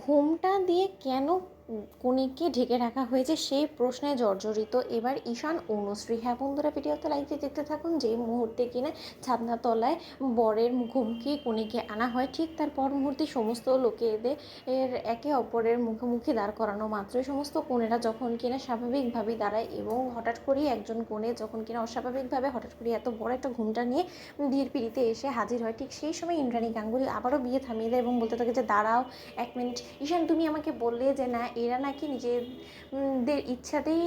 ঘোমটা দিয়ে কেন কনেকে ঢেকে রাখা হয়েছে সেই প্রশ্নে জর্জরিত এবার ঈশান অনুশ্রী। হ্যাঁ বন্ধুরা, ভিডিওতে লাইক দিয়ে দেখতে থাকুন। যে মুহূর্তে কিনা ছাদনা তলায় বরের মুখোমুখি কনেকে আনা হয়, ঠিক তার পর মুহূর্তে সমস্ত লোকেদের একে অপরের মুখোমুখি দাঁড় করানো মাত্রই সমস্ত কনেরা যখন কিনা স্বাভাবিকভাবেই দাঁড়ায় এবং হঠাৎ করেই একজন কনে যখন কিনা অস্বাভাবিকভাবে হঠাৎ করে এত বড় একটা ঘোমটা নিয়ে বিয়ের পিড়িতে এসে হাজির হয়, ঠিক সেই সময় ইন্দ্রাণী গাঙ্গুলি আবারও বিয়ে থামিয়ে দেয় এবং বলতে থাকে যে দাঁড়াও এক মিনিট। ঈশান, তুমি আমাকে বললে যে না, এরা নাকি নিজেদের ইচ্ছাতেই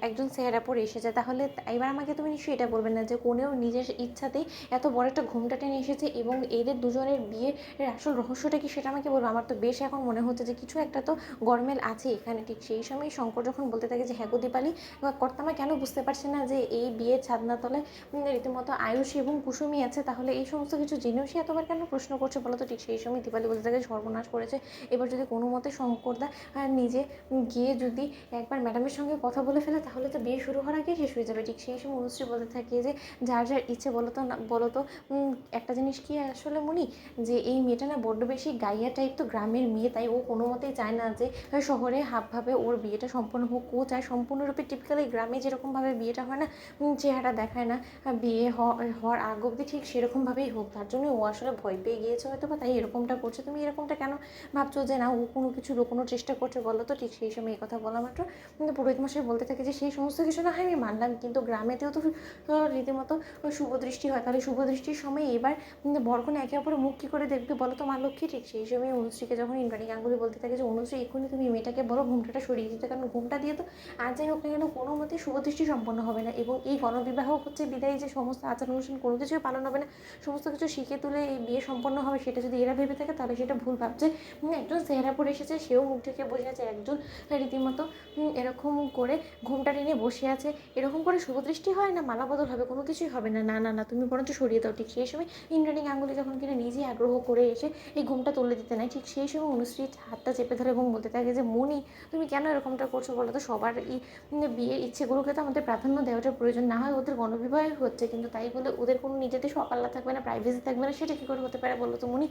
একজন চেহারা পরে এসেছে, তাহলে এবার আমাকে তুমি নিশ্চয়ই এটা বলবে না যে কোনেও নিজের ইচ্ছাতেই এত বড় একটা ঘোমটা টেনে এসেছে এবং এদের দুজনের বিয়ের আসল রহস্যটা কি সেটা আমাকে বলবো। আমার তো বেশ এখন মনে হচ্ছে যে কিছু একটা তো গরমেল আছে এখানে। ঠিক সেই সময় শঙ্কর যখন বলতে থাকে যে হ্যাঁ গো দীপালি, কর্তামা কেন বুঝতে পারছে না যে এই বিয়ের ছাদনাতলায় রীতিমতো আয়ুষ এবং কুসুমি আছে, তাহলে এই সমস্ত কিছু জেনেও সে এতবার কেন প্রশ্ন করছে বলো তো। ঠিক সেই সময় দীপালি বলতে থাকে সর্বনাশ করেছে, এবার যদি কোনো মতে শঙ্করদা নিজে গিয়ে যদি একবার ম্যাডামের সঙ্গে কথা বলে ফেলে তাহলে তো বিয়ে শুরু হওয়ার আগেই শেষ হয়ে যাবে। ঠিক সেই সময় অনুশ্রী বলতে থাকে যে যার যার ইচ্ছে বলো তো না, বলো তো একটা জিনিস কি আসলে মনি, যে এই মেয়েটা না বড্ড বেশি গাইয়া টাইপ, তো গ্রামের মেয়ে, তাই ও কোনো মতেই চায় না যে শহরে হাবভাবে ওর বিয়েটা সম্পন্ন হোক। ও চায় সম্পূর্ণরূপে টিপিক্যালি গ্রামে যেরকমভাবে বিয়েটা হয় না, চেহারা দেখায় না, বিয়ে হওয়ার আগ অবধি ঠিক সেরকমভাবেই হোক। তার জন্য ও আসলে ভয় পেয়ে গিয়েছে হয়তো বা, তাই এরকমটা করছে। তুমি এরকমটা কেন ভাবছো যে না ও কোনো কিছু লুকোনোর চেষ্টা করছে বলো তো। ঠিক সেই সময় এই কথা বলা মাত্র কিন্তু পুরোহিত মশাই বলতে থাকে যে সেই সমস্ত কিছু না হয় আমি মানলাম, কিন্তু গ্রামেতেও তো রীতিমতো শুভদৃষ্টি হয়, তাহলে শুভদৃষ্টির সময় এবার বরকনে একে অপরের মুখ কী করে দেখবে বলো তো মা লক্ষ্মী। ঠিক সেই সময় অনুশ্রীকে যখন ইন্দ্রাণী গাঙ্গুলি বলতে থাকে যে অনুশ্রী এক্ষুনি তুমি মেয়েটাকে বলো ঘুমটাটা সরিয়ে দিতে, কারণ ঘুমটা দিয়ে তো আর যাই হোক না কেন কোনো মতেই শুভদৃষ্টি সম্পন্ন হবে না এবং এই গণবিবাহ হচ্ছে বিদায়ী যে সমস্ত আচার অনুষ্ঠান কোনো কিছুই পালন হবে না, সমস্ত কিছু শিখে তুলে এই বিয়ে সম্পন্ন হবে, সেটা যদি এরা ভেবে থাকে তাহলে সেটা ভুল ভাবছে। একজন চেহারা পরে এসেছে, সেও মুখ থেকে বসে আছে, একজন রীতিমতো এরকম করে ঘোমটা টেনে বসে আছে, এরকম করে শুভদৃষ্টি হয় না, মালা বদল হবে, কোনো কিছুই হবে না। না না না, তুমি বরঞ্চ সরিয়ে দাও। ঠিক সেই সময় ইন্দ্রাণী গাঙ্গুলি যখন কিনা নিজেই আগ্রহ করে এসে এই ঘোমটা তুলে দিতে নেয়, ঠিক সেই সময় অনুশ্রী হাতটা চেপে ধরে এবং বলতে থাকে যে মনি, তুমি কেন এরকমটা করছো বলো তো। সবার এই বিয়ের ইচ্ছেগুলোকে তো আমাদের প্রাধান্য দেওয়াটা প্রয়োজন, না হয় ওদের গণবিবাহ হচ্ছে কিন্তু তাই বলে ওদের কোনো নিজেদের সকাল্লা থাকবে না, প্রাইভেসি থাকবে না, সেটা কী করে হতে পারে বলো তো মনি।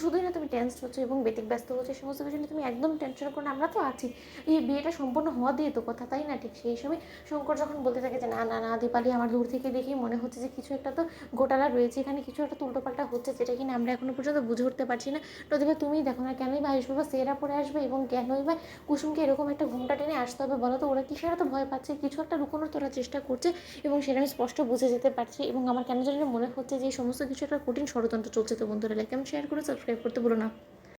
শুধুই না তুমি টেন্স হচ্ছে এবং ব্যস্ত হচ্ছে, সমস্ত কিছু নিয়ে তুমি একদম টেনশন করো না, আমরা তো আছি, এই বিয়েটা সম্পূর্ণ হওয়া দিয়ে তো কথা, তাই না। ঠিক সেই সময় শঙ্কর যখন বলতে থাকে যে না না না দীপালি, আমার দূর থেকে দেখেই মনে হচ্ছে যে কিছু একটা তো গোটালা রয়েছে এখানে, কিছু একটা উল্টোপাল্টা হচ্ছে যেটা কিনা আমরা এখনো পর্যন্ত বুঝে উঠতে পারছি না। তো দেখবে তুমিই দেখো না, কেনই বা আয়ুষ বাবা সেরা পরে আসবে এবং কেনই বা কুসুমকে এরকম একটা ঘুমটা টেনে আসতে হবে বলো তো। ওরা কিসের তো ভয় পাচ্ছে, কিছু একটা লুকোনোর তোরা চেষ্টা করছে এবং সেটা আমি স্পষ্ট বুঝে যেতে পারছি এবং আমার কেন জানি মনে হচ্ছে যে এই সমস্ত কিছু একটা কঠিন ষড়যন্ত্র চলছে। তো বন্ধুরা লাইক এবং শেয়ার করে সাবস্ক্রাইব করতে ভুলো না।